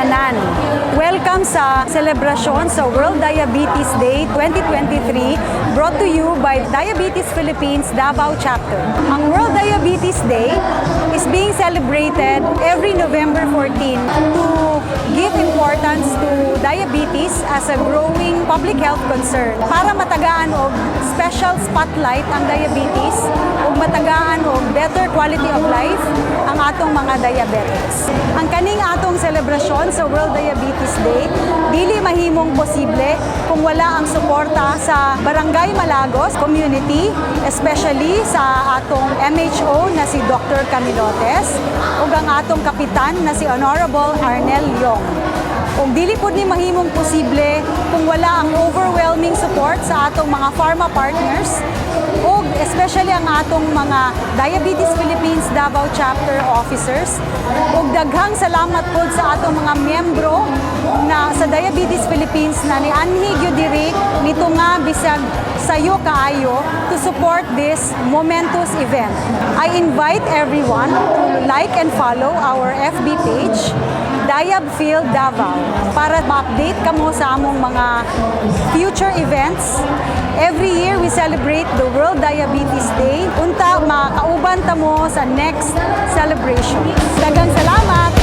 tanan. Welcome sa selebrasyon sa World Diabetes Day 2023 brought to you by Diabetes Philippines Davao Chapter. Ang World Diabetes Day is being celebrated every November 14 to give importance to diabetes as a growing public health concern para matagaan og special spotlight ang diabetes ug matagaan og better quality of life ang atong mga diabetics. Ang kaning atong selebrasyon sa World Diabetes Day dili mahimong posible kung wala ang suporta sa Barangay Malagos community, especially sa atong MHO na si Dr. Camilotes ug ang atong kapitan na si Honorable Arnel Yong. Kung dili pud ni mahimong posible kung wala ang overwhelming support sa atong mga pharma partners ug especially ang atong mga Diabetes Philippines Davao Chapter officers ug daghang salamat pud sa atong mga miyembro na sa Diabetes Philippines na nianhi gyud diri nito nga bisag sayo kaayo to support this momentous event. I invite everyone to like and follow our FB page DiabPhil Davao para ma-update kamo sa among mga future events. Every year we celebrate the World Diabetes Day. Unta makauban ta mo sa next celebration. Daghang salamat.